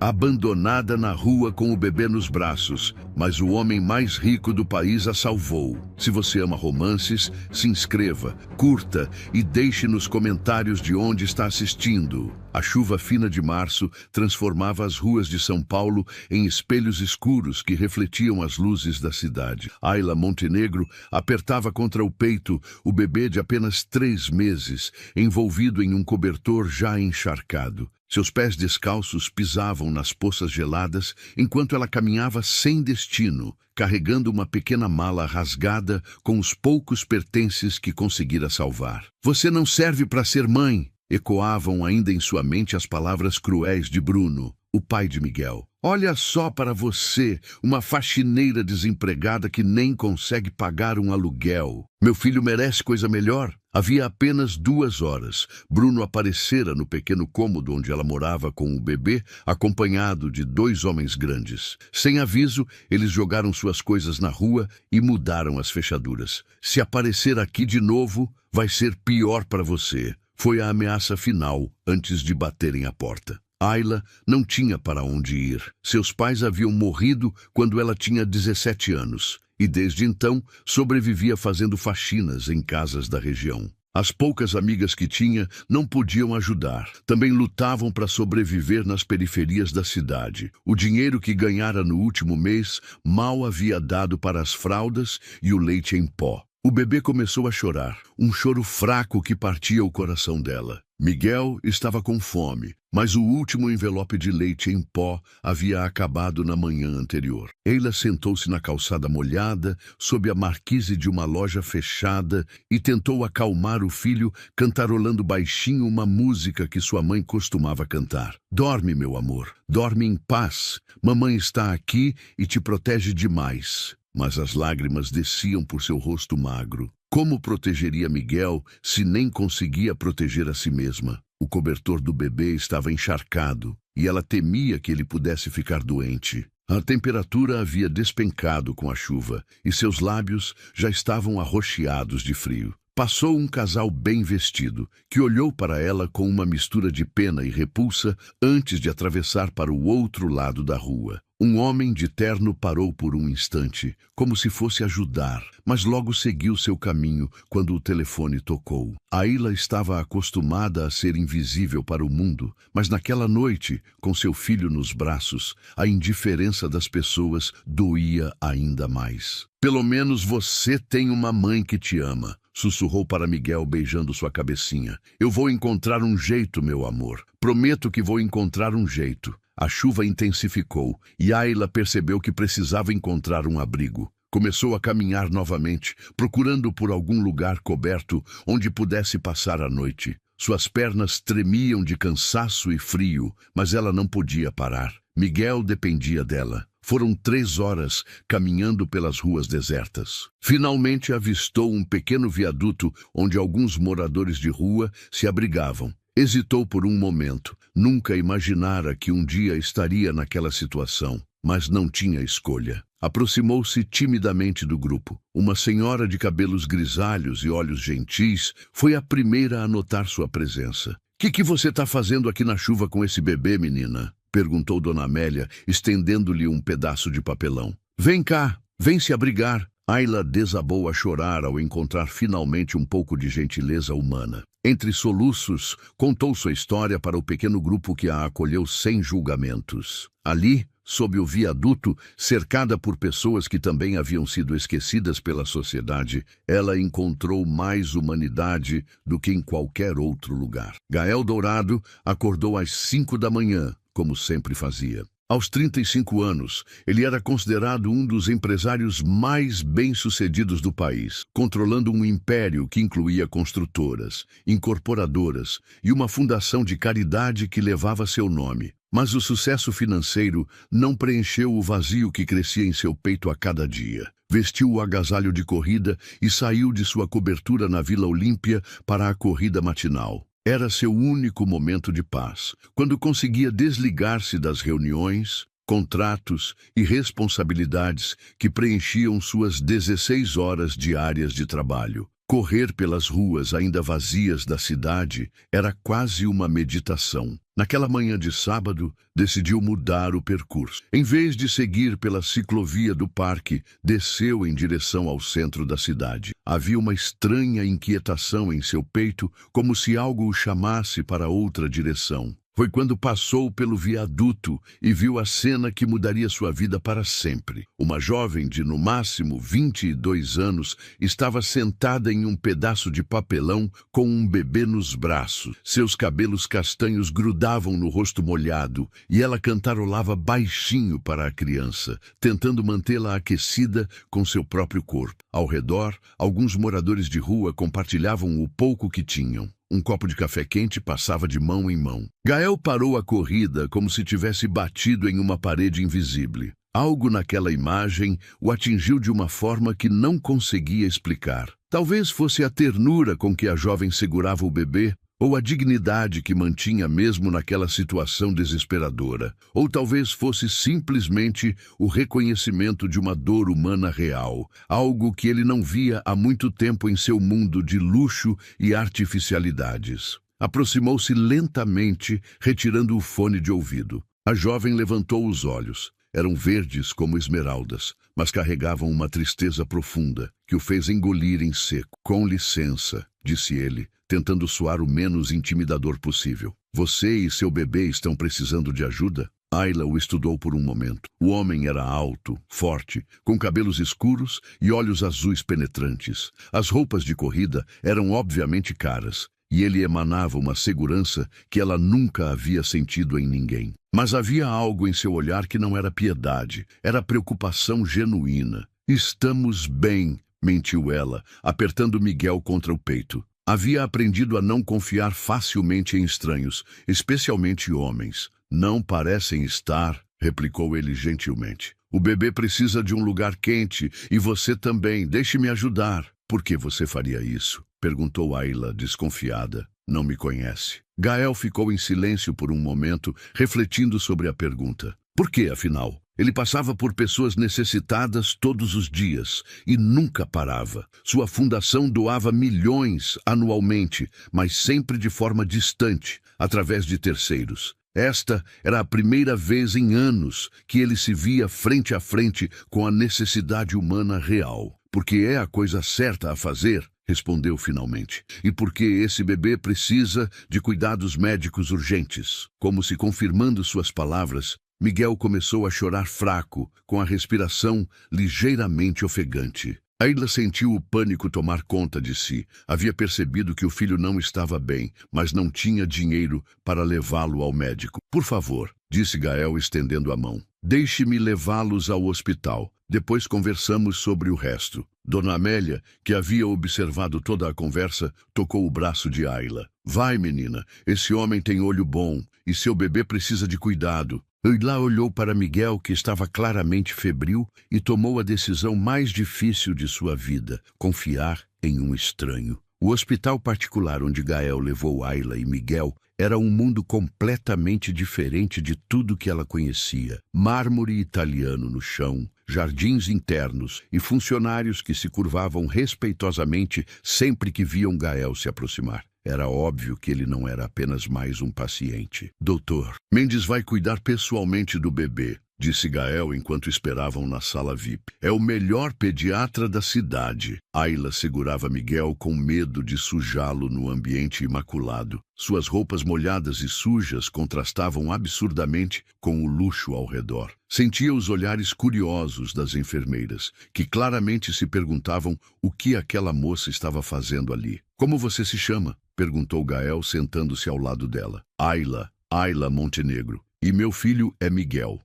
abandonada na rua com o bebê nos braços, mas o homem mais rico do país a salvou. Se você ama romances, se inscreva, curta e deixe nos comentários de onde está assistindo. A chuva fina de março transformava as ruas de São Paulo em espelhos escuros que refletiam as luzes da cidade. Ayla Montenegro apertava contra o peito o bebê de apenas 3 meses, envolvido em um cobertor já encharcado. Seus pés descalços pisavam nas poças geladas enquanto ela caminhava sem destino, carregando uma pequena mala rasgada com os poucos pertences que conseguira salvar. "Você não serve para ser mãe", ecoavam ainda em sua mente as palavras cruéis de Bruno, o pai de Miguel. "Olha só para você, uma faxineira desempregada que nem consegue pagar um aluguel. Meu filho merece coisa melhor." Havia apenas 2 horas. Bruno aparecera no pequeno cômodo onde ela morava com o bebê, acompanhado de 2 homens grandes. Sem aviso, eles jogaram suas coisas na rua e mudaram as fechaduras. "Se aparecer aqui de novo, vai ser pior para você." Foi a ameaça final antes de baterem a porta. Ayla não tinha para onde ir. Seus pais haviam morrido quando ela tinha 17 anos. E desde então sobrevivia fazendo faxinas em casas da região. As poucas amigas que tinha não podiam ajudar. Também lutavam para sobreviver nas periferias da cidade. O dinheiro que ganhara no último mês mal havia dado para as fraldas e o leite em pó. O bebê começou a chorar, um choro fraco que partia o coração dela. Miguel estava com fome, mas o último envelope de leite em pó havia acabado na manhã anterior. Ayla sentou-se na calçada molhada, sob a marquise de uma loja fechada, e tentou acalmar o filho, cantarolando baixinho uma música que sua mãe costumava cantar. "Dorme, meu amor, dorme em paz. Mamãe está aqui e te protege demais." Mas as lágrimas desciam por seu rosto magro. Como protegeria Miguel se nem conseguia proteger a si mesma? O cobertor do bebê estava encharcado e ela temia que ele pudesse ficar doente. A temperatura havia despencado com a chuva e seus lábios já estavam arroxeados de frio. Passou um casal bem vestido, que olhou para ela com uma mistura de pena e repulsa antes de atravessar para o outro lado da rua. Um homem de terno parou por um instante, como se fosse ajudar, mas logo seguiu seu caminho quando o telefone tocou. Ayla estava acostumada a ser invisível para o mundo, mas naquela noite, com seu filho nos braços, a indiferença das pessoas doía ainda mais. "Pelo menos você tem uma mãe que te ama", sussurrou para Miguel, beijando sua cabecinha. "Eu vou encontrar um jeito, meu amor. Prometo que vou encontrar um jeito." A chuva intensificou e Ayla percebeu que precisava encontrar um abrigo. Começou a caminhar novamente, procurando por algum lugar coberto onde pudesse passar a noite. Suas pernas tremiam de cansaço e frio, mas ela não podia parar. Miguel dependia dela. Foram 3 horas caminhando pelas ruas desertas. Finalmente avistou um pequeno viaduto onde alguns moradores de rua se abrigavam. Hesitou por um momento. Nunca imaginara que um dia estaria naquela situação, mas não tinha escolha. Aproximou-se timidamente do grupo. Uma senhora de cabelos grisalhos e olhos gentis foi a primeira a notar sua presença. Que você está fazendo aqui na chuva com esse bebê, menina?" perguntou Dona Amélia, estendendo-lhe um pedaço de papelão. "Vem cá, vem se abrigar." Ayla desabou a chorar ao encontrar finalmente um pouco de gentileza humana. Entre soluços, contou sua história para o pequeno grupo que a acolheu sem julgamentos. Ali, sob o viaduto, cercada por pessoas que também haviam sido esquecidas pela sociedade, ela encontrou mais humanidade do que em qualquer outro lugar. Gael Dourado acordou às 5 da manhã, como sempre fazia. Aos 35 anos, ele era considerado um dos empresários mais bem-sucedidos do país, controlando um império que incluía construtoras, incorporadoras e uma fundação de caridade que levava seu nome. Mas o sucesso financeiro não preencheu o vazio que crescia em seu peito a cada dia. Vestiu o agasalho de corrida e saiu de sua cobertura na Vila Olímpia para a corrida matinal. Era seu único momento de paz, quando conseguia desligar-se das reuniões, contratos e responsabilidades que preenchiam suas 16 horas diárias de trabalho. Correr pelas ruas ainda vazias da cidade era quase uma meditação. Naquela manhã de sábado, decidiu mudar o percurso. Em vez de seguir pela ciclovia do parque, desceu em direção ao centro da cidade. Havia uma estranha inquietação em seu peito, como se algo o chamasse para outra direção. Foi quando passou pelo viaduto e viu a cena que mudaria sua vida para sempre. Uma jovem de, no máximo, 22 anos estava sentada em um pedaço de papelão com um bebê nos braços. Seus cabelos castanhos grudavam no rosto molhado e ela cantarolava baixinho para a criança, tentando mantê-la aquecida com seu próprio corpo. Ao redor, alguns moradores de rua compartilhavam o pouco que tinham. Um copo de café quente passava de mão em mão. Gael parou a corrida como se tivesse batido em uma parede invisível. Algo naquela imagem o atingiu de uma forma que não conseguia explicar. Talvez fosse a ternura com que a jovem segurava o bebê, ou a dignidade que mantinha mesmo naquela situação desesperadora. Ou talvez fosse simplesmente o reconhecimento de uma dor humana real, algo que ele não via há muito tempo em seu mundo de luxo e artificialidades. Aproximou-se lentamente, retirando o fone de ouvido. A jovem levantou os olhos. Eram verdes como esmeraldas, mas carregavam uma tristeza profunda, que o fez engolir em seco. "Com licença", disse ele, tentando soar o menos intimidador possível. "Você e seu bebê estão precisando de ajuda?" Ayla o estudou por um momento. O homem era alto, forte, com cabelos escuros e olhos azuis penetrantes. As roupas de corrida eram obviamente caras, e ele emanava uma segurança que ela nunca havia sentido em ninguém. Mas havia algo em seu olhar que não era piedade, era preocupação genuína. "Estamos bem", mentiu ela, apertando Miguel contra o peito. Havia aprendido a não confiar facilmente em estranhos, especialmente homens. "Não parecem estar", replicou ele gentilmente. "O bebê precisa de um lugar quente e você também. Deixe-me ajudar." "Por que você faria isso?" perguntou Ayla, desconfiada. "Não me conhece." Gael ficou em silêncio por um momento, refletindo sobre a pergunta. Por que, afinal? Ele passava por pessoas necessitadas todos os dias e nunca parava. Sua fundação doava milhões anualmente, mas sempre de forma distante, através de terceiros. Esta era a primeira vez em anos que ele se via frente a frente com a necessidade humana real. "Porque é a coisa certa a fazer", respondeu finalmente. "E porque esse bebê precisa de cuidados médicos urgentes." Como se confirmando suas palavras, Miguel começou a chorar fraco, com a respiração ligeiramente ofegante. Ayla sentiu o pânico tomar conta de si. Havia percebido que o filho não estava bem, mas não tinha dinheiro para levá-lo ao médico. "Por favor", disse Gael, estendendo a mão. "Deixe-me levá-los ao hospital. Depois conversamos sobre o resto." Dona Amélia, que havia observado toda a conversa, tocou o braço de Ayla. "Vai, menina. Esse homem tem olho bom e seu bebê precisa de cuidado." Ayla olhou para Miguel, que estava claramente febril, e tomou a decisão mais difícil de sua vida: confiar em um estranho. O hospital particular onde Gael levou Ayla e Miguel era um mundo completamente diferente de tudo que ela conhecia. Mármore italiano no chão, jardins internos e funcionários que se curvavam respeitosamente sempre que viam Gael se aproximar. Era óbvio que ele não era apenas mais um paciente. "Doutor, Mendes vai cuidar pessoalmente do bebê", disse Gael enquanto esperavam na sala VIP. "É o melhor pediatra da cidade." Ayla segurava Miguel com medo de sujá-lo no ambiente imaculado. Suas roupas molhadas e sujas contrastavam absurdamente com o luxo ao redor. Sentia os olhares curiosos das enfermeiras, que claramente se perguntavam o que aquela moça estava fazendo ali. "Como você se chama?" perguntou Gael, sentando-se ao lado dela. Ayla Montenegro. "E meu filho é Miguel."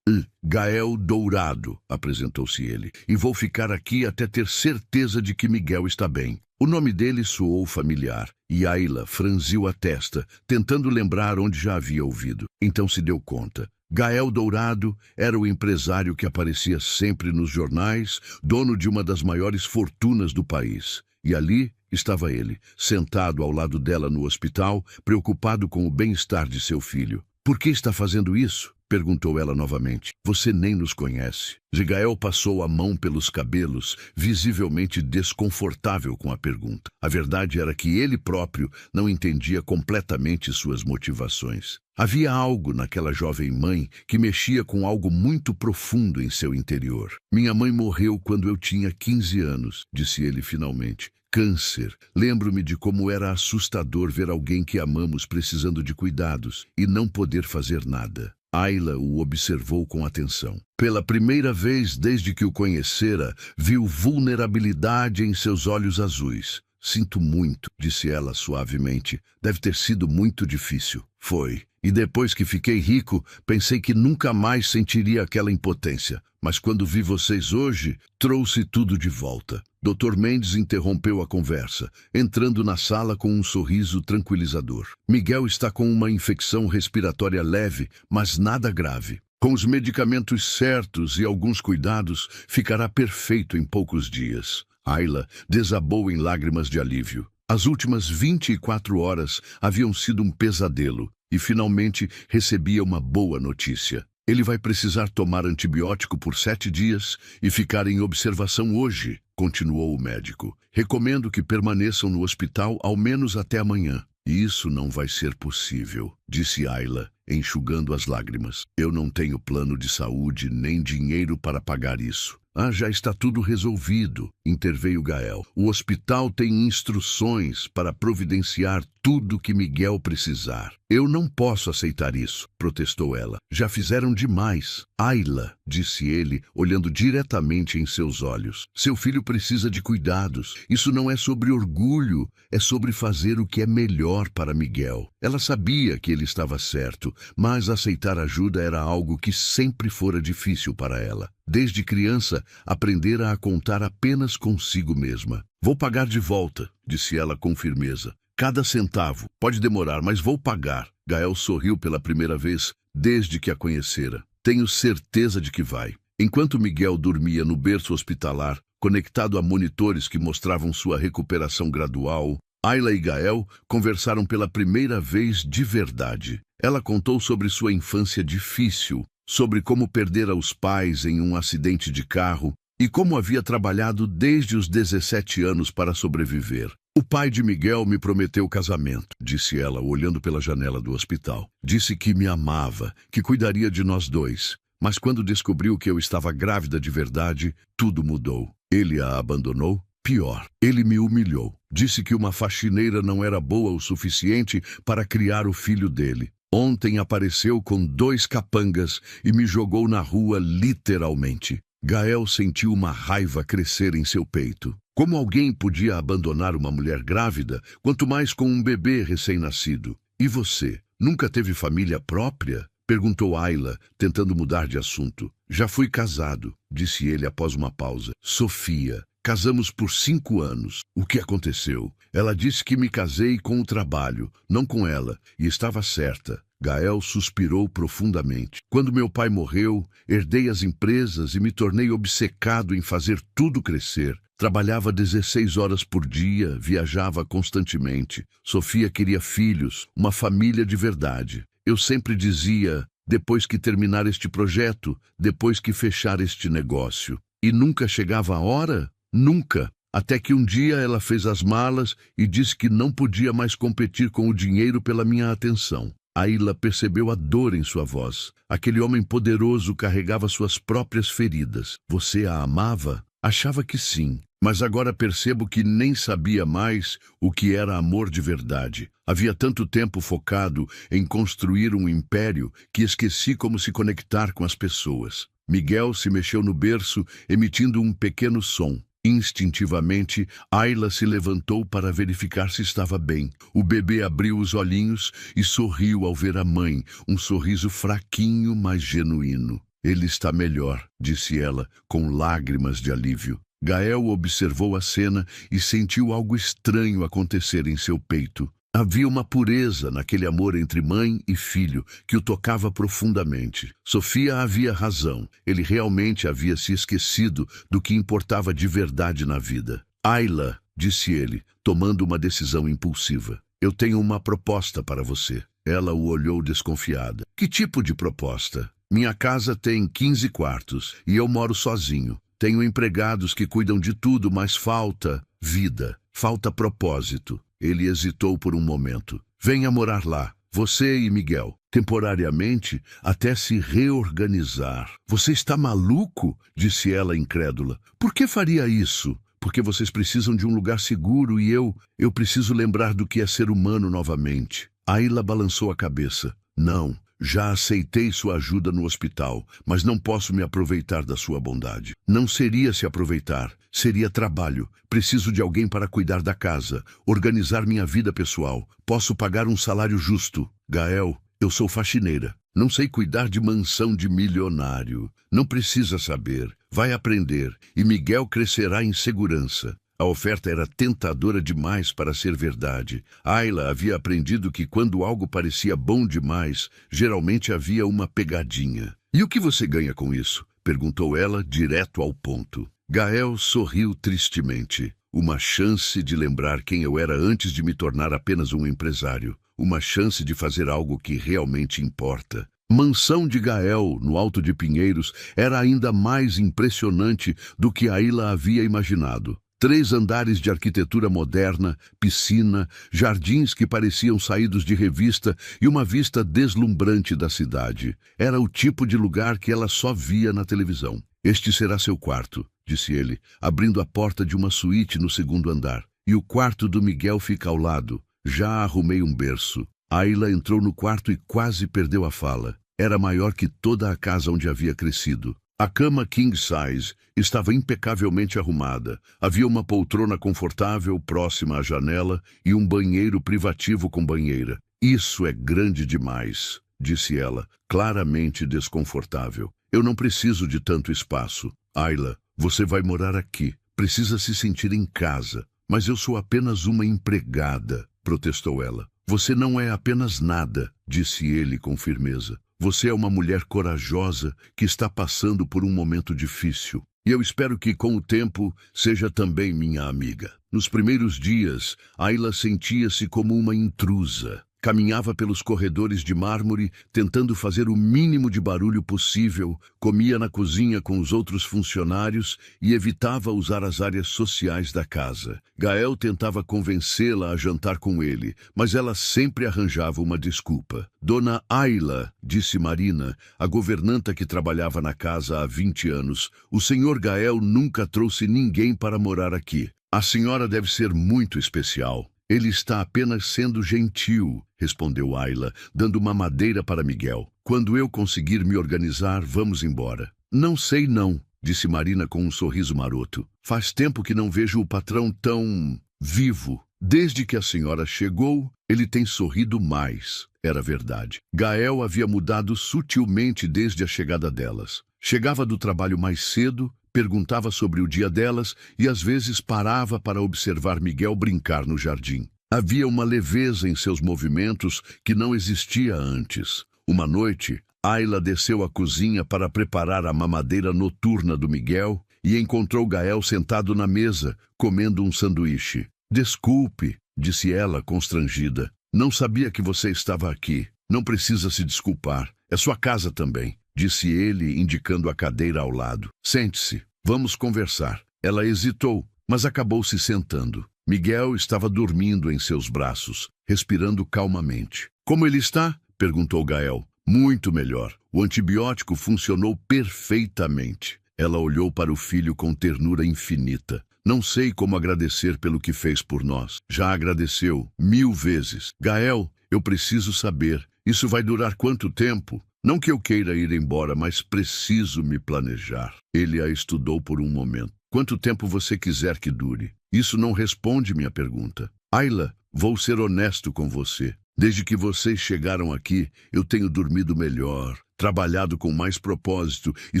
"Gael Dourado", apresentou-se ele, "e vou ficar aqui até ter certeza de que Miguel está bem." O nome dele soou familiar, e Ayla franziu a testa, tentando lembrar onde já havia ouvido. Então se deu conta. Gael Dourado era o empresário que aparecia sempre nos jornais, dono de uma das maiores fortunas do país. E ali estava ele, sentado ao lado dela no hospital, preocupado com o bem-estar de seu filho. Por que está fazendo isso? Perguntou ela novamente. Você nem nos conhece. Gael passou a mão pelos cabelos, visivelmente desconfortável com a pergunta. A verdade era que ele próprio não entendia completamente suas motivações. Havia algo naquela jovem mãe que mexia com algo muito profundo em seu interior. Minha mãe morreu quando eu tinha 15 anos, disse ele finalmente. Câncer. Lembro-me de como era assustador ver alguém que amamos precisando de cuidados e não poder fazer nada. Ayla o observou com atenção. Pela primeira vez desde que o conhecera, viu vulnerabilidade em seus olhos azuis. Sinto muito, disse ela suavemente. Deve ter sido muito difícil. Foi. E depois que fiquei rico, pensei que nunca mais sentiria aquela impotência. Mas quando vi vocês hoje, trouxe tudo de volta. Dr. Mendes interrompeu a conversa, entrando na sala com um sorriso tranquilizador. Miguel está com uma infecção respiratória leve, mas nada grave. Com os medicamentos certos e alguns cuidados, ficará perfeito em poucos dias. Ayla desabou em lágrimas de alívio. As últimas 24 horas haviam sido um pesadelo e finalmente recebia uma boa notícia. Ele vai precisar tomar antibiótico por 7 dias e ficar em observação hoje, continuou o médico. Recomendo que permaneçam no hospital ao menos até amanhã. Isso não vai ser possível, disse Ayla, enxugando as lágrimas. Eu não tenho plano de saúde nem dinheiro para pagar isso. Já está tudo resolvido, interveio Gael. O hospital tem instruções para providenciar tudo que Miguel precisar. Eu não posso aceitar isso, protestou ela. Já fizeram demais. Ayla, disse ele, olhando diretamente em seus olhos. Seu filho precisa de cuidados. Isso não é sobre orgulho, é sobre fazer o que é melhor para Miguel. Ela sabia que ele estava certo, mas aceitar ajuda era algo que sempre fora difícil para ela. Desde criança, aprendera a contar apenas consigo mesma. Vou pagar de volta, disse ela com firmeza. Cada centavo. Pode demorar, mas vou pagar. Gael sorriu pela primeira vez desde que a conhecera. Tenho certeza de que vai. Enquanto Miguel dormia no berço hospitalar, conectado a monitores que mostravam sua recuperação gradual, Ayla e Gael conversaram pela primeira vez de verdade. Ela contou sobre sua infância difícil, sobre como perdera os pais em um acidente de carro e como havia trabalhado desde os 17 anos para sobreviver. O pai de Miguel me prometeu casamento, disse ela, olhando pela janela do hospital. Disse que me amava, que cuidaria de nós dois. Mas quando descobriu que eu estava grávida de verdade, tudo mudou. Ele a abandonou? Pior, ele me humilhou. Disse que uma faxineira não era boa o suficiente para criar o filho dele. Ontem apareceu com 2 capangas e me jogou na rua literalmente. Gael sentiu uma raiva crescer em seu peito. Como alguém podia abandonar uma mulher grávida, quanto mais com um bebê recém-nascido? E você, nunca teve família própria? Perguntou Ayla, tentando mudar de assunto. Já fui casado, disse ele após uma pausa. Sofia. Casamos por 5 anos. O que aconteceu? Ela disse que me casei com o trabalho, não com ela, e estava certa. Gael suspirou profundamente. Quando meu pai morreu, herdei as empresas e me tornei obcecado em fazer tudo crescer. Trabalhava 16 horas por dia, viajava constantemente. Sofia queria filhos, uma família de verdade. Eu sempre dizia, depois que terminar este projeto, depois que fechar este negócio. E nunca chegava a hora? Nunca. Até que um dia ela fez as malas e disse que não podia mais competir com o dinheiro pela minha atenção. Ayla percebeu a dor em sua voz. Aquele homem poderoso carregava suas próprias feridas. Você a amava? Achava que sim, mas agora percebo que nem sabia mais o que era amor de verdade. Havia tanto tempo focado em construir um império que esqueci como se conectar com as pessoas. Miguel se mexeu no berço, emitindo um pequeno som. Instintivamente, Ayla se levantou para verificar se estava bem. O bebê abriu os olhinhos e sorriu ao ver a mãe, um sorriso fraquinho, mas genuíno. Ele está melhor, disse ela, com lágrimas de alívio. Gael observou a cena e sentiu algo estranho acontecer em seu peito. Havia uma pureza naquele amor entre mãe e filho que o tocava profundamente. Sofia havia razão. Ele realmente havia se esquecido do que importava de verdade na vida. Ayla, disse ele, tomando uma decisão impulsiva. Eu tenho uma proposta para você. Ela o olhou desconfiada. Que tipo de proposta? Minha casa tem 15 quartos e eu moro sozinho. Tenho empregados que cuidam de tudo, mas falta vida, falta propósito. Ele hesitou por um momento. Venha morar lá, você e Miguel, temporariamente, até se reorganizar. Você está maluco? Disse ela incrédula. Por que faria isso? Porque vocês precisam de um lugar seguro e eu preciso lembrar do que é ser humano novamente. Ayla balançou a cabeça. Não, já aceitei sua ajuda no hospital, mas não posso me aproveitar da sua bondade. Não seria se aproveitar, seria trabalho. Preciso de alguém para cuidar da casa, organizar minha vida pessoal. Posso pagar um salário justo. Gael, eu sou faxineira. Não sei cuidar de mansão de milionário. Não precisa saber. Vai aprender. E Miguel crescerá em segurança. A oferta era tentadora demais para ser verdade. Ayla havia aprendido que quando algo parecia bom demais, geralmente havia uma pegadinha. E o que você ganha com isso? Perguntou ela, direto ao ponto. Gael sorriu tristemente. Uma chance de lembrar quem eu era antes de me tornar apenas um empresário. Uma chance de fazer algo que realmente importa. Mansão de Gael, no Alto de Pinheiros, era ainda mais impressionante do que Ayla havia imaginado. 3 andares de arquitetura moderna, piscina, jardins que pareciam saídos de revista e uma vista deslumbrante da cidade. Era o tipo de lugar que ela só via na televisão. Este será seu quarto, disse ele, abrindo a porta de uma suíte no 2º andar. E o quarto do Miguel fica ao lado. Já arrumei um berço. Ayla entrou no quarto e quase perdeu a fala. Era maior que toda a casa onde havia crescido. A cama king size estava impecavelmente arrumada. Havia uma poltrona confortável próxima à janela e um banheiro privativo com banheira. Isso é grande demais, disse ela, claramente desconfortável. Eu não preciso de tanto espaço. Ayla, você vai morar aqui. Precisa se sentir em casa. Mas eu sou apenas uma empregada, protestou ela. Você não é apenas nada, disse ele com firmeza. Você é uma mulher corajosa que está passando por um momento difícil. E eu espero que, com o tempo, seja também minha amiga. Nos primeiros dias, Ayla sentia-se como uma intrusa. Caminhava pelos corredores de mármore, tentando fazer o mínimo de barulho possível, comia na cozinha com os outros funcionários e evitava usar as áreas sociais da casa. Gael tentava convencê-la a jantar com ele, mas ela sempre arranjava uma desculpa. Dona Ayla, disse Marina, a governanta que trabalhava na casa há 20 anos, o senhor Gael nunca trouxe ninguém para morar aqui. A senhora deve ser muito especial. Ele está apenas sendo gentil, respondeu Ayla, dando uma madeira para Miguel. Quando eu conseguir me organizar, vamos embora. Não sei não, disse Marina com um sorriso maroto. Faz tempo que não vejo o patrão tão vivo. Desde que a senhora chegou, ele tem sorrido mais. Era verdade. Gael havia mudado sutilmente desde a chegada delas. Chegava do trabalho mais cedo, perguntava sobre o dia delas e às vezes parava para observar Miguel brincar no jardim. Havia uma leveza em seus movimentos que não existia antes. Uma noite, Ayla desceu à cozinha para preparar a mamadeira noturna do Miguel e encontrou Gael sentado na mesa, comendo um sanduíche. Desculpe, disse ela, constrangida. Não sabia que você estava aqui. Não precisa se desculpar. É sua casa também, disse ele, indicando a cadeira ao lado. Sente-se, vamos conversar. Ela hesitou, mas acabou se sentando. Miguel estava dormindo em seus braços, respirando calmamente. Como ele está? Perguntou Gael. Muito melhor. O antibiótico funcionou perfeitamente. Ela olhou para o filho com ternura infinita. Não sei como agradecer pelo que fez por nós. Já agradeceu 1000 vezes. Gael, eu preciso saber. Isso vai durar quanto tempo? Não que eu queira ir embora, mas preciso me planejar. Ele a estudou por um momento. Quanto tempo você quiser que dure? Isso não responde minha pergunta. Ayla, vou ser honesto com você. Desde que vocês chegaram aqui, eu tenho dormido melhor, trabalhado com mais propósito e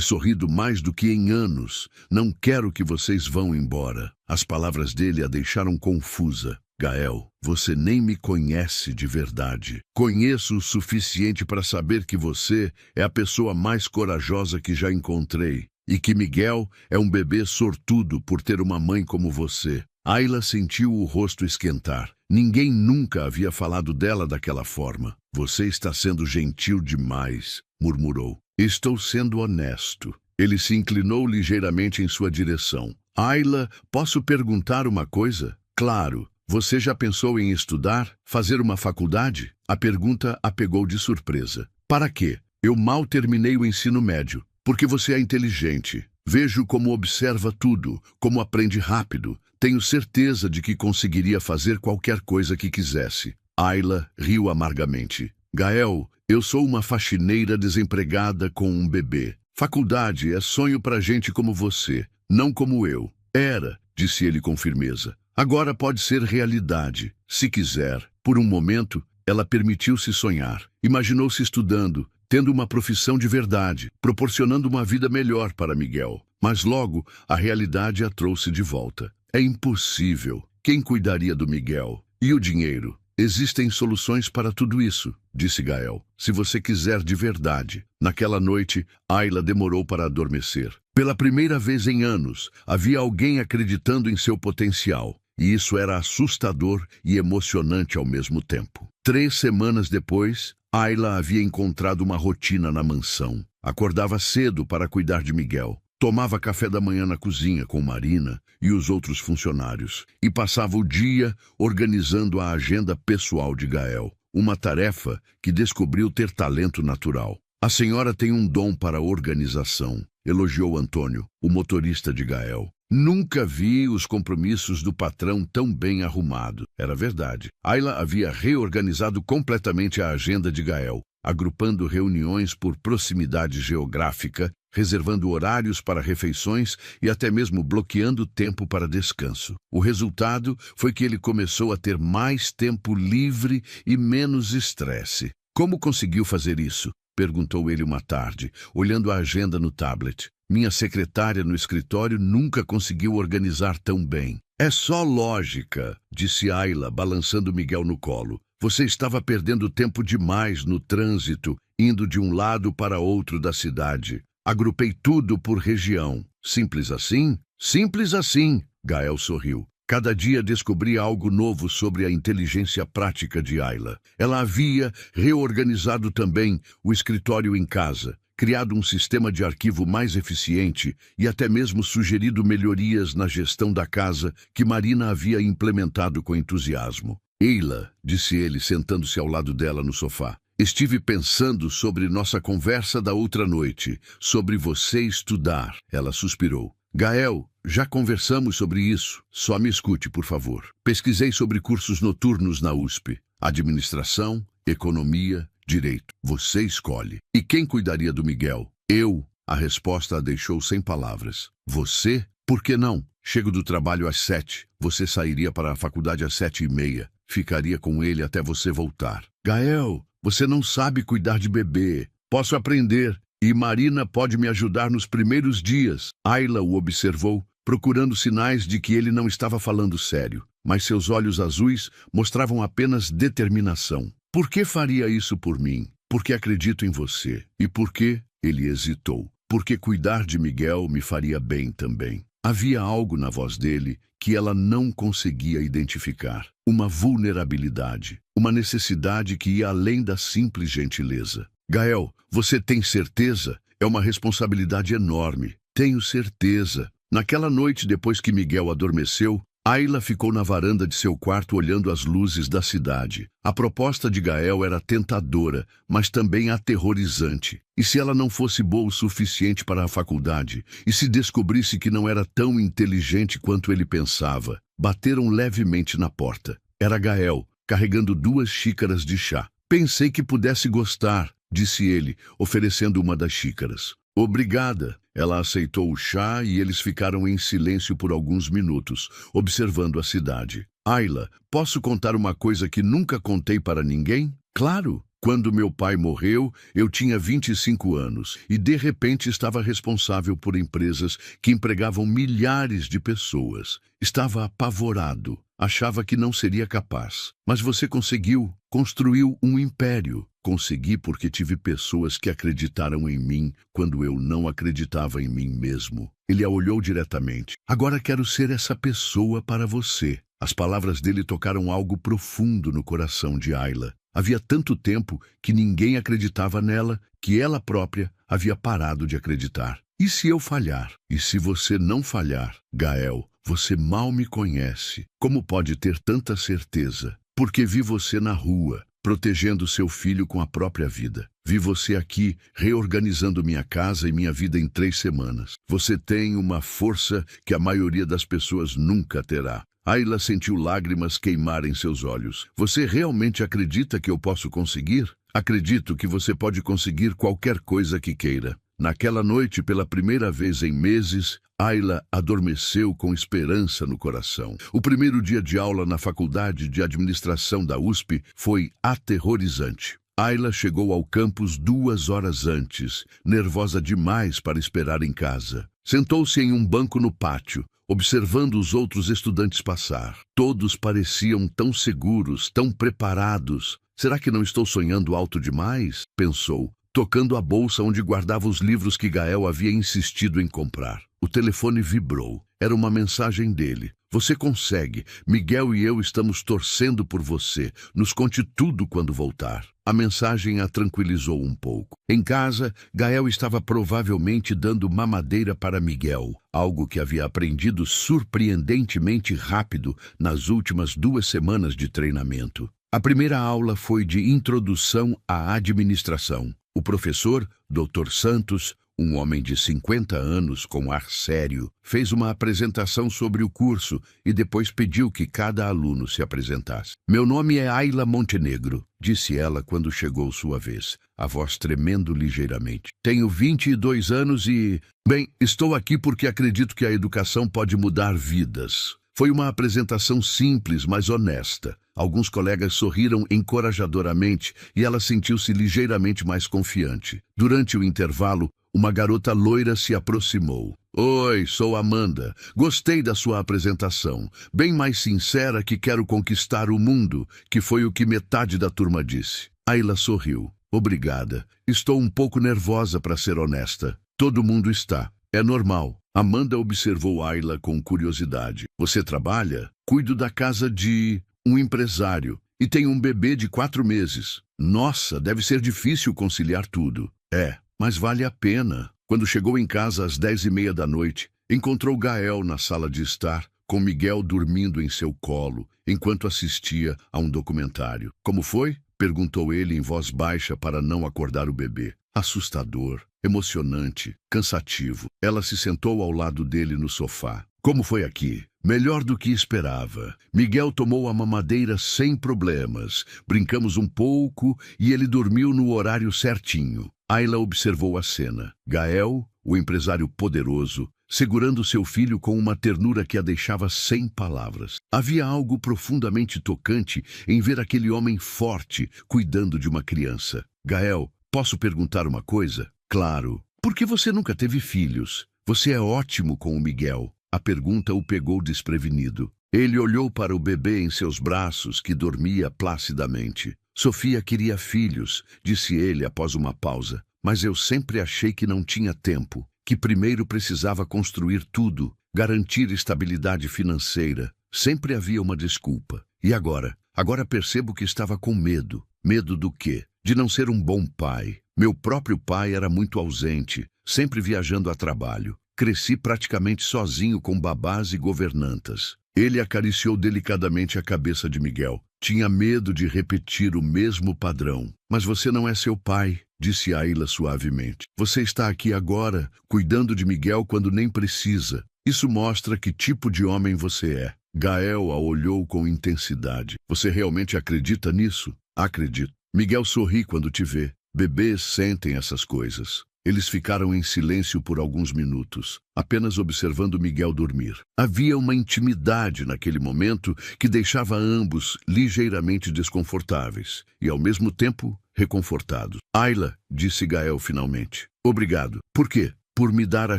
sorrido mais do que em anos. Não quero que vocês vão embora. As palavras dele a deixaram confusa. Gael, você nem me conhece de verdade. Conheço o suficiente para saber que você é a pessoa mais corajosa que já encontrei e que Miguel é um bebê sortudo por ter uma mãe como você. Ayla sentiu o rosto esquentar. Ninguém nunca havia falado dela daquela forma. Você está sendo gentil demais, murmurou. Estou sendo honesto. Ele se inclinou ligeiramente em sua direção. Ayla, posso perguntar uma coisa? Claro. Você já pensou em estudar? Fazer uma faculdade? A pergunta a pegou de surpresa. Para quê? Eu mal terminei o ensino médio. Porque você é inteligente. Vejo como observa tudo, como aprende rápido. Tenho certeza de que conseguiria fazer qualquer coisa que quisesse. Ayla riu amargamente. Gael, eu sou uma faxineira desempregada com um bebê. Faculdade é sonho para gente como você, não como eu. Era, disse ele com firmeza. Agora pode ser realidade, se quiser. Por um momento, ela permitiu-se sonhar. Imaginou-se estudando, tendo uma profissão de verdade, proporcionando uma vida melhor para Miguel. Mas logo, a realidade a trouxe de volta. É impossível. Quem cuidaria do Miguel? E o dinheiro? Existem soluções para tudo isso, disse Gael, se você quiser de verdade. Naquela noite, Ayla demorou para adormecer. Pela primeira vez em anos, havia alguém acreditando em seu potencial. E isso era assustador e emocionante ao mesmo tempo. 3 semanas depois, Ayla havia encontrado uma rotina na mansão. Acordava cedo para cuidar de Miguel. Tomava café da manhã na cozinha com Marina e os outros funcionários. E passava o dia organizando a agenda pessoal de Gael. Uma tarefa que descobriu ter talento natural. A senhora tem um dom para organização, elogiou Antônio, o motorista de Gael. Nunca vi os compromissos do patrão tão bem arrumado. Era verdade. Ayla havia reorganizado completamente a agenda de Gael, agrupando reuniões por proximidade geográfica, reservando horários para refeições e até mesmo bloqueando tempo para descanso. O resultado foi que ele começou a ter mais tempo livre e menos estresse. Como conseguiu fazer isso? Perguntou ele uma tarde, olhando a agenda no tablet. Minha secretária no escritório nunca conseguiu organizar tão bem. É só lógica, disse Ayla, balançando Miguel no colo. Você estava perdendo tempo demais no trânsito, indo de um lado para outro da cidade. Agrupei tudo por região. Simples assim? Simples assim, Gael sorriu. Cada dia descobria algo novo sobre a inteligência prática de Ayla. Ela havia reorganizado também o escritório em casa, criado um sistema de arquivo mais eficiente e até mesmo sugerido melhorias na gestão da casa que Marina havia implementado com entusiasmo. Ayla, disse ele, sentando-se ao lado dela no sofá. Estive pensando sobre nossa conversa da outra noite, sobre você estudar. Ela suspirou. Gael, já conversamos sobre isso. Só me escute, por favor. Pesquisei sobre cursos noturnos na USP. Administração, economia, direito. Você escolhe. E quem cuidaria do Miguel? Eu. A resposta a deixou sem palavras. Você? Por que não? Chego do trabalho às 7. Você sairia para a faculdade às 7:30. Ficaria com ele até você voltar. Gael, você não sabe cuidar de bebê. Posso aprender. E Marina pode me ajudar nos primeiros dias. Ayla o observou, procurando sinais de que ele não estava falando sério. Mas seus olhos azuis mostravam apenas determinação. Por que faria isso por mim? Porque acredito em você. E por que? Ele hesitou. Porque cuidar de Miguel me faria bem também. Havia algo na voz dele que ela não conseguia identificar. Uma vulnerabilidade. Uma necessidade que ia além da simples gentileza. Gael, você tem certeza? É uma responsabilidade enorme. Tenho certeza. Naquela noite, depois que Miguel adormeceu, Ayla ficou na varanda de seu quarto olhando as luzes da cidade. A proposta de Gael era tentadora, mas também aterrorizante. E se ela não fosse boa o suficiente para a faculdade? E se descobrisse que não era tão inteligente quanto ele pensava? Bateram levemente na porta. Era Gael, carregando 2 xícaras de chá. Pensei que pudesse gostar, disse ele, oferecendo uma das xícaras. Obrigada. Ela aceitou o chá e eles ficaram em silêncio por alguns minutos, observando a cidade. Ayla, posso contar uma coisa que nunca contei para ninguém? Claro. Quando meu pai morreu, eu tinha 25 anos e de repente estava responsável por empresas que empregavam milhares de pessoas. Estava apavorado. Achava que não seria capaz. Mas você conseguiu, construiu um império. Consegui porque tive pessoas que acreditaram em mim quando eu não acreditava em mim mesmo. Ele a olhou diretamente. Agora quero ser essa pessoa para você. As palavras dele tocaram algo profundo no coração de Ayla. Havia tanto tempo que ninguém acreditava nela que ela própria havia parado de acreditar. E se eu falhar? E se você não falhar? Gael, você mal me conhece. Como pode ter tanta certeza? Porque vi você na rua, protegendo seu filho com a própria vida. Vi você aqui, reorganizando minha casa e minha vida em 3 semanas. Você tem uma força que a maioria das pessoas nunca terá. Ayla sentiu lágrimas queimar em seus olhos. Você realmente acredita que eu posso conseguir? Acredito que você pode conseguir qualquer coisa que queira. Naquela noite, pela primeira vez em meses, Ayla adormeceu com esperança no coração. O primeiro dia de aula na Faculdade de Administração da USP foi aterrorizante. Ayla chegou ao campus 2 horas antes, nervosa demais para esperar em casa. Sentou-se em um banco no pátio, observando os outros estudantes passar. Todos pareciam tão seguros, tão preparados. Será que não estou sonhando alto demais? Pensou, tocando a bolsa onde guardava os livros que Gael havia insistido em comprar. O telefone vibrou. Era uma mensagem dele. Você consegue. Miguel e eu estamos torcendo por você. Nos conte tudo quando voltar. A mensagem a tranquilizou um pouco. Em casa, Gael estava provavelmente dando mamadeira para Miguel, algo que havia aprendido surpreendentemente rápido nas últimas 2 semanas de treinamento. A primeira aula foi de introdução à administração. O professor, Dr. Santos, um homem de 50 anos com ar sério, fez uma apresentação sobre o curso e depois pediu que cada aluno se apresentasse. Meu nome é Ayla Montenegro, disse ela quando chegou sua vez, a voz tremendo ligeiramente. Tenho 22 anos e... Bem, estou aqui porque acredito que a educação pode mudar vidas. Foi uma apresentação simples, mas honesta. Alguns colegas sorriram encorajadoramente e ela sentiu-se ligeiramente mais confiante. Durante o intervalo, uma garota loira se aproximou. Oi, sou Amanda. Gostei da sua apresentação. Bem mais sincera que quero conquistar o mundo, que foi o que metade da turma disse. Ayla sorriu. Obrigada. Estou um pouco nervosa, para ser honesta. Todo mundo está. É normal. Amanda observou Ayla com curiosidade. Você trabalha? Cuido da casa de um empresário e tenho um bebê de 4 meses. Nossa, deve ser difícil conciliar tudo. É, mas vale a pena. Quando chegou em casa às 10h30 da noite, encontrou Gael na sala de estar, com Miguel dormindo em seu colo, enquanto assistia a um documentário. Como foi? Perguntou ele em voz baixa para não acordar o bebê. Assustador, emocionante, cansativo. Ela se sentou ao lado dele no sofá. Como foi aqui? Melhor do que esperava. Miguel tomou a mamadeira sem problemas. Brincamos um pouco e ele dormiu no horário certinho. Ayla observou a cena. Gael, o empresário poderoso, segurando seu filho com uma ternura que a deixava sem palavras. Havia algo profundamente tocante em ver aquele homem forte cuidando de uma criança. Gael, posso perguntar uma coisa? Claro. Por que você nunca teve filhos? Você é ótimo com o Miguel. A pergunta o pegou desprevenido. Ele olhou para o bebê em seus braços, que dormia placidamente. Sofia queria filhos, disse ele após uma pausa. Mas eu sempre achei que não tinha tempo, que primeiro precisava construir tudo, garantir estabilidade financeira. Sempre havia uma desculpa. E agora? Agora percebo que estava com medo. Medo do quê? De não ser um bom pai. Meu próprio pai era muito ausente, sempre viajando a trabalho. Cresci praticamente sozinho com babás e governantas. Ele acariciou delicadamente a cabeça de Miguel. Tinha medo de repetir o mesmo padrão. Mas você não é seu pai, disse Ayla suavemente. Você está aqui agora, cuidando de Miguel quando nem precisa. Isso mostra que tipo de homem você é. Gael a olhou com intensidade. Você realmente acredita nisso? Acredito. Miguel sorri quando te vê. Bebês sentem essas coisas. Eles ficaram em silêncio por alguns minutos, apenas observando Miguel dormir. Havia uma intimidade naquele momento que deixava ambos ligeiramente desconfortáveis e, ao mesmo tempo, reconfortados. Ayla, disse Gael finalmente. Obrigado. Por quê? Por me dar a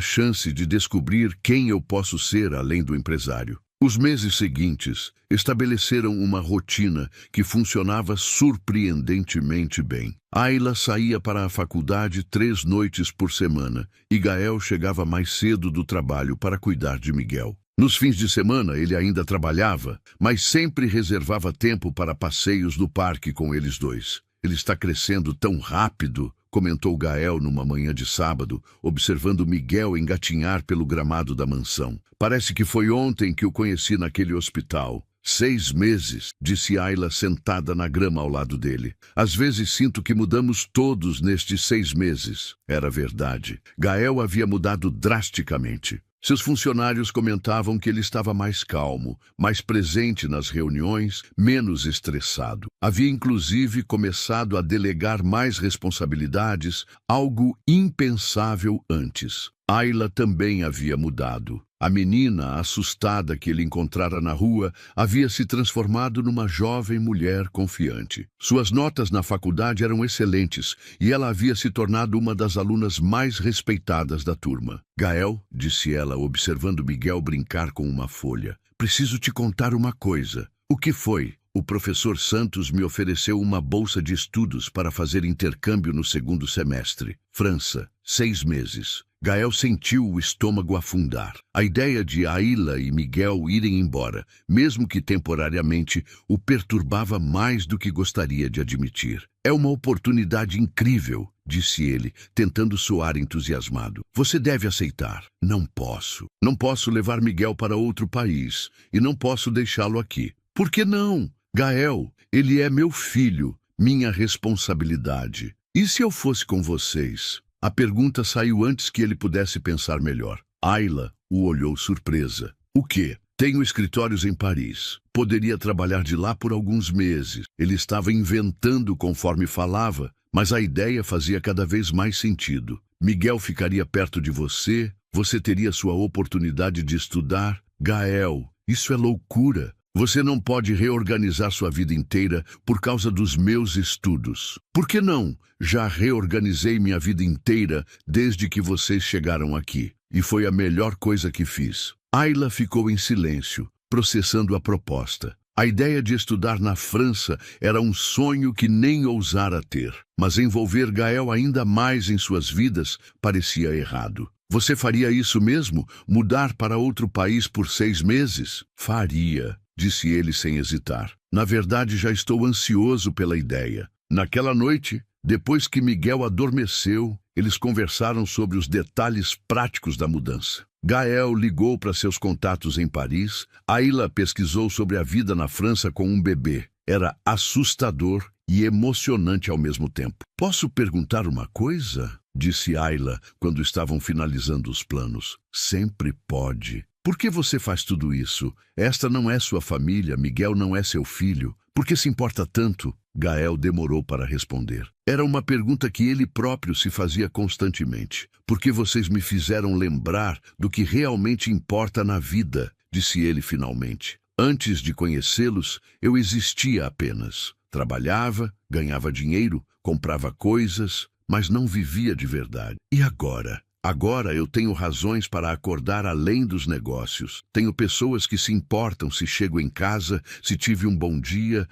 chance de descobrir quem eu posso ser além do empresário. Os meses seguintes estabeleceram uma rotina que funcionava surpreendentemente bem. Ayla saía para a faculdade 3 noites por semana e Gael chegava mais cedo do trabalho para cuidar de Miguel. Nos fins de semana ele ainda trabalhava, mas sempre reservava tempo para passeios no parque com eles dois. Ele está crescendo tão rápido, comentou Gael numa manhã de sábado, observando Miguel engatinhar pelo gramado da mansão. Parece que foi ontem que o conheci naquele hospital. 6 meses, disse Ayla sentada na grama ao lado dele. Às vezes sinto que mudamos todos nestes 6 meses. Era verdade. Gael havia mudado drasticamente. Seus funcionários comentavam que ele estava mais calmo, mais presente nas reuniões, menos estressado. Havia inclusive começado a delegar mais responsabilidades, algo impensável antes. Ayla também havia mudado. A menina, assustada que ele encontrara na rua, havia se transformado numa jovem mulher confiante. Suas notas na faculdade eram excelentes e ela havia se tornado uma das alunas mais respeitadas da turma. Gael, disse ela, observando Miguel brincar com uma folha, preciso te contar uma coisa. O que foi? O professor Santos me ofereceu uma bolsa de estudos para fazer intercâmbio no 2º semestre. França, 6 meses. Gael sentiu o estômago afundar. A ideia de Ayla e Miguel irem embora, mesmo que temporariamente, o perturbava mais do que gostaria de admitir. É uma oportunidade incrível, disse ele, tentando soar entusiasmado. Você deve aceitar. Não posso. Não posso levar Miguel para outro país e não posso deixá-lo aqui. Por que não? Gael, ele é meu filho, minha responsabilidade. E se eu fosse com vocês? A pergunta saiu antes que ele pudesse pensar melhor. Ayla o olhou surpresa. O quê? Tenho escritórios em Paris. Poderia trabalhar de lá por alguns meses. Ele estava inventando conforme falava, mas a ideia fazia cada vez mais sentido. Miguel ficaria perto de você, você teria sua oportunidade de estudar. Gael, isso é loucura. Você não pode reorganizar sua vida inteira por causa dos meus estudos. Por que não? Já reorganizei minha vida inteira desde que vocês chegaram aqui. E foi a melhor coisa que fiz. Ayla ficou em silêncio, processando a proposta. A ideia de estudar na França era um sonho que nem ousara ter. Mas envolver Gael ainda mais em suas vidas parecia errado. Você faria isso mesmo? Mudar para outro país por 6 meses? Faria, disse ele sem hesitar. Na verdade, já estou ansioso pela ideia. Naquela noite, depois que Miguel adormeceu, eles conversaram sobre os detalhes práticos da mudança. Gael ligou para seus contatos em Paris. Ayla pesquisou sobre a vida na França com um bebê. Era assustador e emocionante ao mesmo tempo. Posso perguntar uma coisa? Disse Ayla quando estavam finalizando os planos. Sempre pode. Por que você faz tudo isso? Esta não é sua família, Miguel não é seu filho. Por que se importa tanto? Gael demorou para responder. Era uma pergunta que ele próprio se fazia constantemente. Por que vocês me fizeram lembrar do que realmente importa na vida? Disse ele finalmente. Antes de conhecê-los, eu existia apenas. Trabalhava, ganhava dinheiro, comprava coisas, mas não vivia de verdade. E agora? Agora eu tenho razões para acordar além dos negócios. Tenho pessoas que se importam se chego em casa, se tive um bom dia.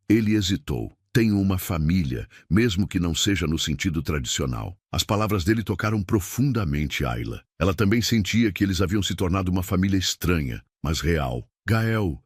Ele hesitou. Tenho uma família, mesmo que não seja no sentido tradicional. As palavras dele tocaram profundamente Ayla. Ela também sentia que eles haviam se tornado uma família estranha, mas real. Gael,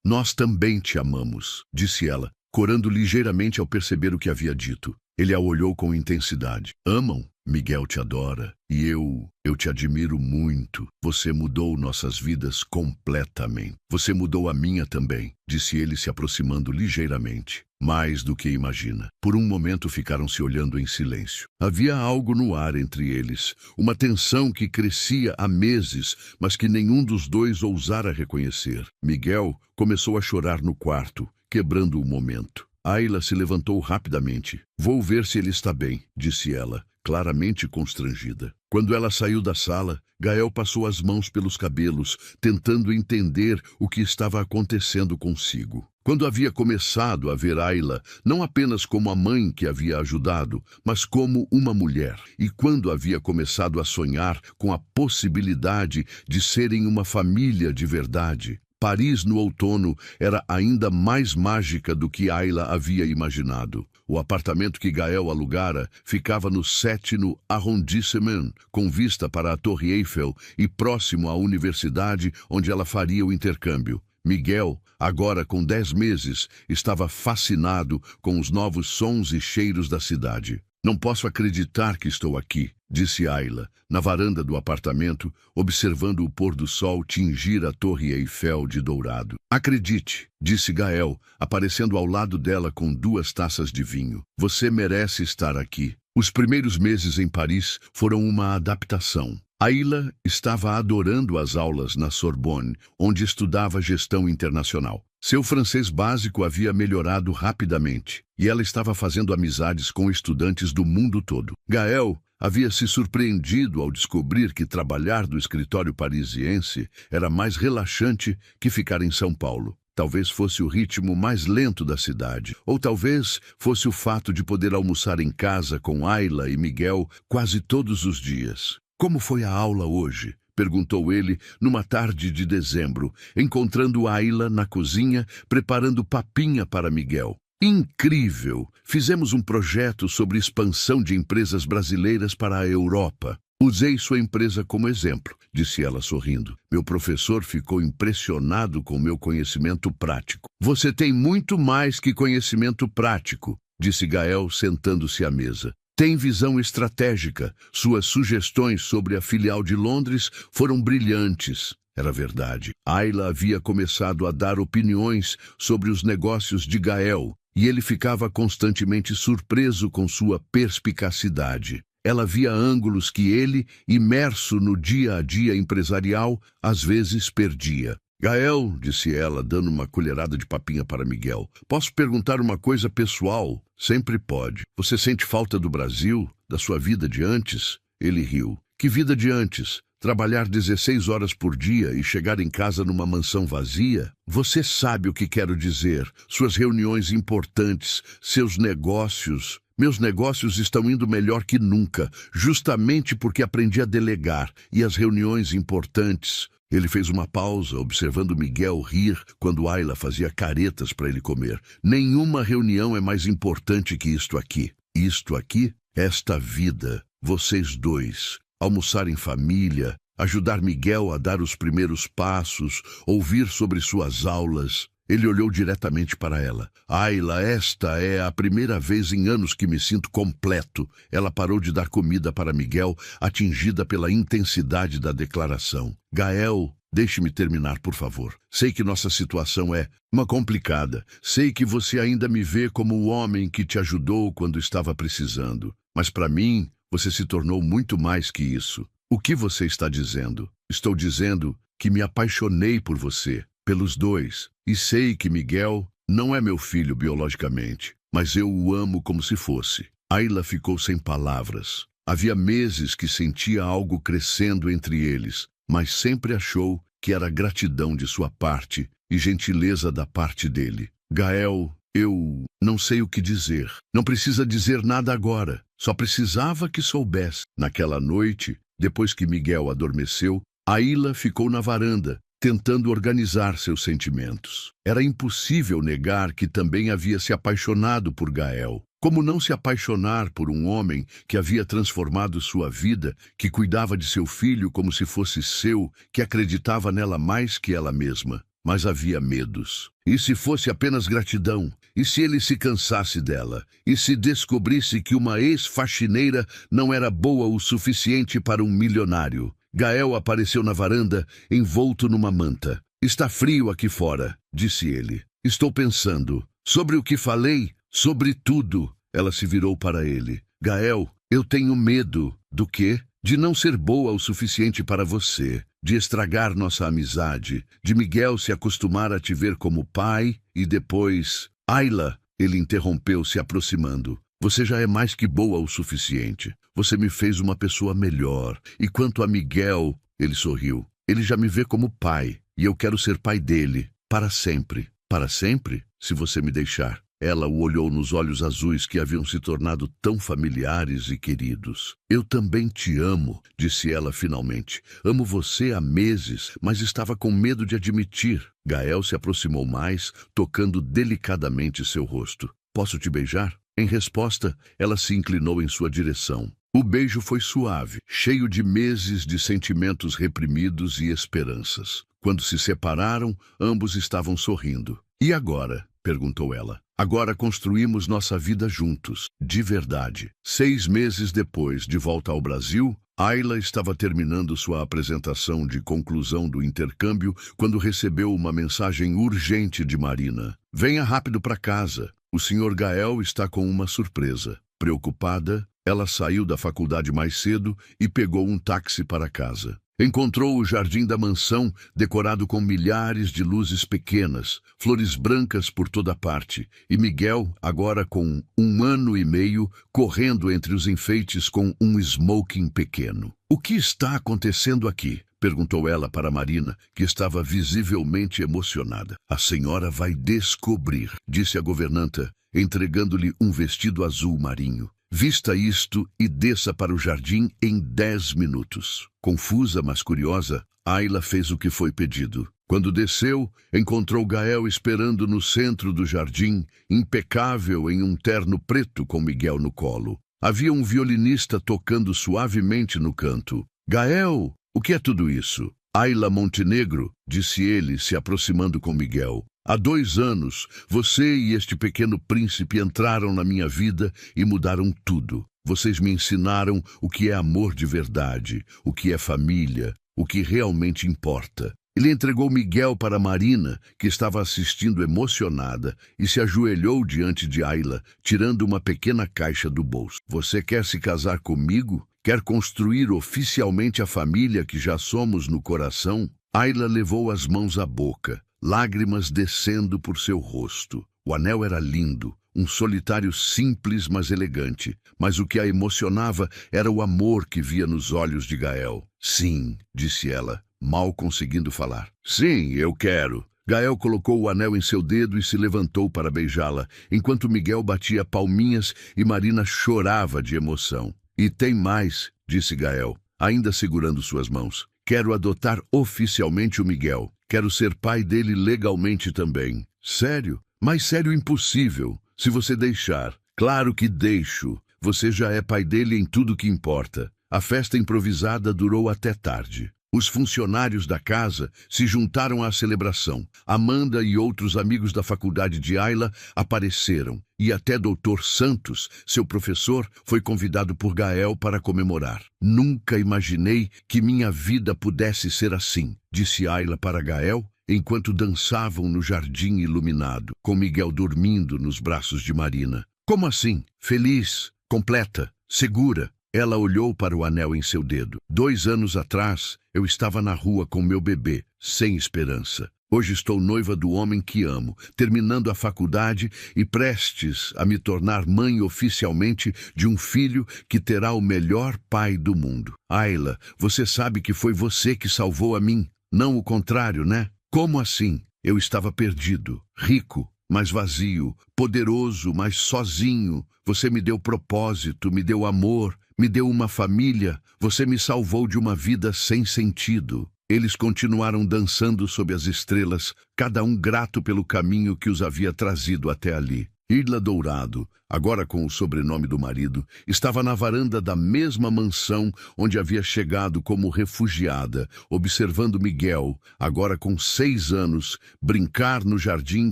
nós também te amamos, disse ela, corando ligeiramente ao perceber o que havia dito. Ele a olhou com intensidade. Amam? Miguel te adora e eu te admiro muito. Você mudou nossas vidas completamente. Você mudou a minha também, disse ele se aproximando ligeiramente. Mais do que imagina. Por um momento ficaram se olhando em silêncio. Havia algo no ar entre eles, uma tensão que crescia há meses, mas que nenhum dos dois ousara reconhecer. Miguel começou a chorar no quarto, quebrando o momento. Ayla se levantou rapidamente. Vou ver se ele está bem, disse ela, claramente constrangida. Quando ela saiu da sala, Gael passou as mãos pelos cabelos, tentando entender o que estava acontecendo consigo. Quando havia começado a ver Ayla, não apenas como a mãe que havia ajudado, mas como uma mulher. E quando havia começado a sonhar com a possibilidade de serem uma família de verdade. Paris no outono era ainda mais mágica do que Ayla havia imaginado. O apartamento que Gael alugara ficava no 7º arrondissement, com vista para a Torre Eiffel e próximo à universidade onde ela faria o intercâmbio. Miguel, agora com 10 meses, estava fascinado com os novos sons e cheiros da cidade. Não posso acreditar que estou aqui, disse Ayla, na varanda do apartamento, observando o pôr do sol tingir a Torre Eiffel de dourado. Acredite, disse Gael, aparecendo ao lado dela com 2 taças de vinho. Você merece estar aqui. Os primeiros meses em Paris foram uma adaptação. Ayla estava adorando as aulas na Sorbonne, onde estudava gestão internacional. Seu francês básico havia melhorado rapidamente, e ela estava fazendo amizades com estudantes do mundo todo. Gael havia se surpreendido ao descobrir que trabalhar do escritório parisiense era mais relaxante que ficar em São Paulo. Talvez fosse o ritmo mais lento da cidade, ou talvez fosse o fato de poder almoçar em casa com Ayla e Miguel quase todos os dias. Como foi a aula hoje? Perguntou ele numa tarde de dezembro, encontrando Ayla na cozinha, preparando papinha para Miguel. Incrível! Fizemos um projeto sobre expansão de empresas brasileiras para a Europa. Usei sua empresa como exemplo, disse ela sorrindo. Meu professor ficou impressionado com meu conhecimento prático. Você tem muito mais que conhecimento prático, disse Gael, sentando-se à mesa. Tem visão estratégica. Suas sugestões sobre a filial de Londres foram brilhantes. Era verdade. Ayla havia começado a dar opiniões sobre os negócios de Gael, e ele ficava constantemente surpreso com sua perspicacidade. Ela via ângulos que ele, imerso no dia a dia empresarial, às vezes perdia. Gael, disse ela, dando uma colherada de papinha para Miguel, posso perguntar uma coisa pessoal? Sempre pode. Você sente falta do Brasil, da sua vida de antes? Ele riu. Que vida de antes? Trabalhar 16 horas por dia e chegar em casa numa mansão vazia? Você sabe o que quero dizer. Suas reuniões importantes, seus negócios. Meus negócios estão indo melhor que nunca, justamente porque aprendi a delegar, e as reuniões importantes. Ele fez uma pausa, observando Miguel rir quando Ayla fazia caretas para ele comer. Nenhuma reunião é mais importante que isto aqui. Isto aqui? Esta vida. Vocês dois. Almoçar em família, ajudar Miguel a dar os primeiros passos, ouvir sobre suas aulas. Ele olhou diretamente para ela. Ayla, esta é a primeira vez em anos que me sinto completo. Ela parou de dar comida para Miguel, atingida pela intensidade da declaração. Gael, deixe-me terminar, por favor. Sei que nossa situação é uma complicada. Sei que você ainda me vê como o homem que te ajudou quando estava precisando. Mas para mim, você se tornou muito mais que isso. O que você está dizendo? Estou dizendo que me apaixonei por você. Pelos dois, e sei que Miguel não é meu filho biologicamente, mas eu o amo como se fosse. Ayla ficou sem palavras. Havia meses que sentia algo crescendo entre eles, mas sempre achou que era gratidão de sua parte e gentileza da parte dele. Gael, eu não sei o que dizer. Não precisa dizer nada agora. Só precisava que soubesse. Naquela noite, depois que Miguel adormeceu, Ayla ficou na varanda, tentando organizar seus sentimentos. Era impossível negar que também havia se apaixonado por Gael. Como não se apaixonar por um homem que havia transformado sua vida, que cuidava de seu filho como se fosse seu, que acreditava nela mais que ela mesma? Mas havia medos. E se fosse apenas gratidão? E se ele se cansasse dela? E se descobrisse que uma ex-faxineira não era boa o suficiente para um milionário? Gael apareceu na varanda, envolto numa manta. Está frio aqui fora, disse ele. Estou pensando. Sobre o que falei? Sobre tudo. Ela se virou para ele. Gael, eu tenho medo. Do quê? De não ser boa o suficiente para você. De estragar nossa amizade. De Miguel se acostumar a te ver como pai e depois... Ayla, ele interrompeu, se aproximando. Você já é mais que boa o suficiente. Você me fez uma pessoa melhor. E quanto a Miguel, ele sorriu. Ele já me vê como pai, e eu quero ser pai dele, para sempre. Para sempre, se você me deixar. Ela o olhou nos olhos azuis que haviam se tornado tão familiares e queridos. Eu também te amo, disse ela finalmente. Amo você há meses, mas estava com medo de admitir. Gael se aproximou mais, tocando delicadamente seu rosto. Posso te beijar? Em resposta, ela se inclinou em sua direção. O beijo foi suave, cheio de meses de sentimentos reprimidos e esperanças. Quando se separaram, ambos estavam sorrindo. E agora? Perguntou ela. Agora construímos nossa vida juntos, de verdade. 6 meses depois, de volta ao Brasil, Ayla estava terminando sua apresentação de conclusão do intercâmbio quando recebeu uma mensagem urgente de Marina. Venha rápido para casa. O Sr. Gael está com uma surpresa. Preocupada, ela saiu da faculdade mais cedo e pegou um táxi para casa. Encontrou o jardim da mansão decorado com milhares de luzes pequenas, flores brancas por toda parte, e Miguel, agora com 1 ano e meio, correndo entre os enfeites com um smoking pequeno. O que está acontecendo aqui? Perguntou ela para Marina, que estava visivelmente emocionada. A senhora vai descobrir, disse a governanta, entregando-lhe um vestido azul marinho. Vista isto e desça para o jardim em 10 minutos. Confusa, mas curiosa, Ayla fez o que foi pedido. Quando desceu, encontrou Gael esperando no centro do jardim, impecável em um terno preto com Miguel no colo. Havia um violinista tocando suavemente no canto. Gael, o que é tudo isso? Ayla Montenegro, disse ele, se aproximando com Miguel. Há 2 anos, você e este pequeno príncipe entraram na minha vida e mudaram tudo. Vocês me ensinaram o que é amor de verdade, o que é família, o que realmente importa. Ele entregou Miguel para Marina, que estava assistindo emocionada, e se ajoelhou diante de Ayla, tirando uma pequena caixa do bolso. Você quer se casar comigo? Quer construir oficialmente a família que já somos no coração? Ayla levou as mãos à boca, lágrimas descendo por seu rosto. O anel era lindo, um solitário simples, mas elegante. Mas o que a emocionava era o amor que via nos olhos de Gael. Sim, disse ela, mal conseguindo falar. Sim, eu quero. Gael colocou o anel em seu dedo e se levantou para beijá-la, enquanto Miguel batia palminhas e Marina chorava de emoção. E tem mais, disse Gael, ainda segurando suas mãos. Quero adotar oficialmente o Miguel. Quero ser pai dele legalmente também. Sério? Mais sério impossível. Se você deixar. Claro que deixo. Você já é pai dele em tudo que importa. A festa improvisada durou até tarde. Os funcionários da casa se juntaram à celebração. Amanda e outros amigos da faculdade de Ayla apareceram. E até Dr. Santos, seu professor, foi convidado por Gael para comemorar. Nunca imaginei que minha vida pudesse ser assim, disse Ayla para Gael, enquanto dançavam no jardim iluminado, com Miguel dormindo nos braços de Marina. Como assim? Feliz, completa, segura. Ela olhou para o anel em seu dedo. 2 anos atrás, eu estava na rua com meu bebê, sem esperança. Hoje estou noiva do homem que amo, terminando a faculdade e prestes a me tornar mãe oficialmente de um filho que terá o melhor pai do mundo. Ayla, você sabe que foi você que salvou a mim, não o contrário, né? Como assim? Eu estava perdido, rico, mas vazio, poderoso, mas sozinho. Você me deu propósito, me deu amor, me deu uma família. Você me salvou de uma vida sem sentido. Eles continuaram dançando sob as estrelas, cada um grato pelo caminho que os havia trazido até ali. Irla Dourado, agora com o sobrenome do marido, estava na varanda da mesma mansão onde havia chegado como refugiada, observando Miguel, agora com 6 anos, brincar no jardim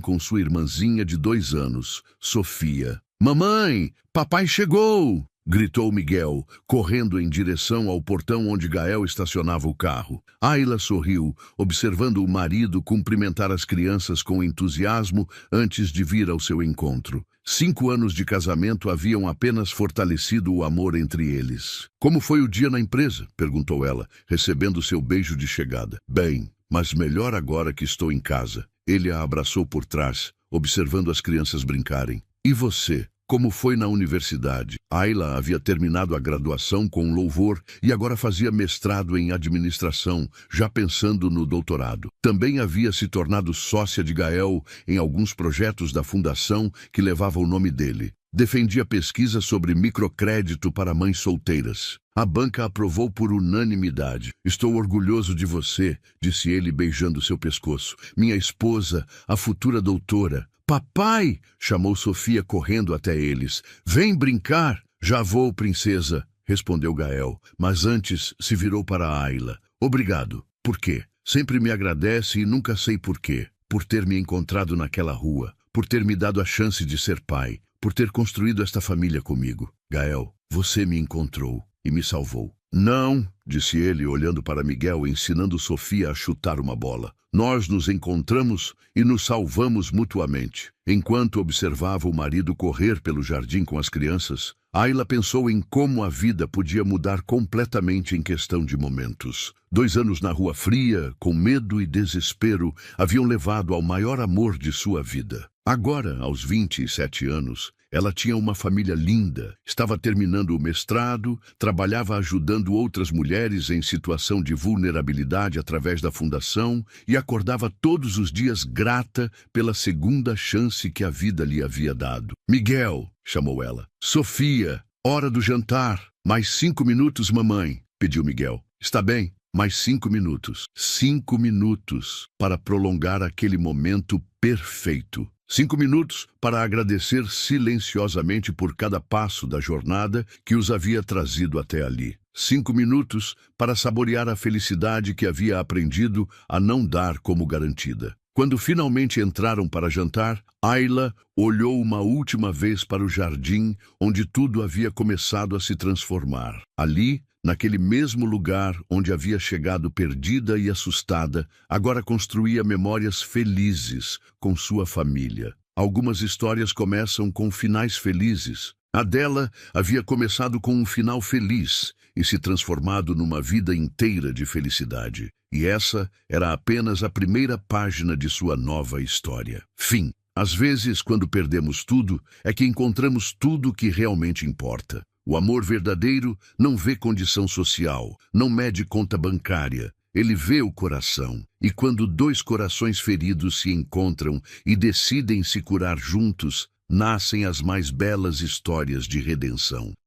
com sua irmãzinha de 2 anos, Sofia. Mamãe, papai chegou! Gritou Miguel, correndo em direção ao portão onde Gael estacionava o carro. Ayla sorriu, observando o marido cumprimentar as crianças com entusiasmo antes de vir ao seu encontro. 5 anos de casamento haviam apenas fortalecido o amor entre eles. Como foi o dia na empresa? Perguntou ela, recebendo seu beijo de chegada. Bem, mas melhor agora que estou em casa. Ele a abraçou por trás, observando as crianças brincarem. E você? como foi na universidade. Ayla havia terminado a graduação com louvor e agora fazia mestrado em administração, já pensando no doutorado. Também havia se tornado sócia de Gael em alguns projetos da fundação que levava o nome dele. Defendia pesquisa sobre microcrédito para mães solteiras. A banca aprovou por unanimidade. Estou orgulhoso de você, disse ele beijando seu pescoço. Minha esposa, a futura doutora. Papai! Chamou Sofia correndo até eles. Vem brincar! Já vou, princesa, respondeu Gael, mas antes se virou para Ayla. Obrigado. Por quê? Sempre me agradece e nunca sei por quê. Por ter me encontrado naquela rua, por ter me dado a chance de ser pai, por ter construído esta família comigo. Gael, você me encontrou e me salvou. Não, disse ele, olhando para Miguel, ensinando Sofia a chutar uma bola. Nós nos encontramos e nos salvamos mutuamente. Enquanto observava o marido correr pelo jardim com as crianças, Ayla pensou em como a vida podia mudar completamente em questão de momentos. 2 anos na rua fria, com medo e desespero, haviam levado ao maior amor de sua vida. Agora, aos 27 anos, ela tinha uma família linda, estava terminando o mestrado, trabalhava ajudando outras mulheres em situação de vulnerabilidade através da fundação e acordava todos os dias grata pela segunda chance que a vida lhe havia dado. Miguel, chamou ela. Sofia, hora do jantar. Mais 5 minutos, mamãe, pediu Miguel. Está bem? Mais 5 minutos. 5 minutos para prolongar aquele momento perfeito. 5 minutos para agradecer silenciosamente por cada passo da jornada que os havia trazido até ali. 5 minutos para saborear a felicidade que havia aprendido a não dar como garantida. Quando finalmente entraram para jantar, Ayla olhou uma última vez para o jardim onde tudo havia começado a se transformar. Ali, naquele mesmo lugar onde havia chegado perdida e assustada, agora construía memórias felizes com sua família. Algumas histórias começam com finais felizes. A dela havia começado com um final feliz e se transformado numa vida inteira de felicidade. E essa era apenas a primeira página de sua nova história. Fim. Às vezes, quando perdemos tudo, é que encontramos tudo o que realmente importa. O amor verdadeiro não vê condição social, não mede conta bancária. Ele vê o coração. E quando 2 corações feridos se encontram e decidem se curar juntos, nascem as mais belas histórias de redenção.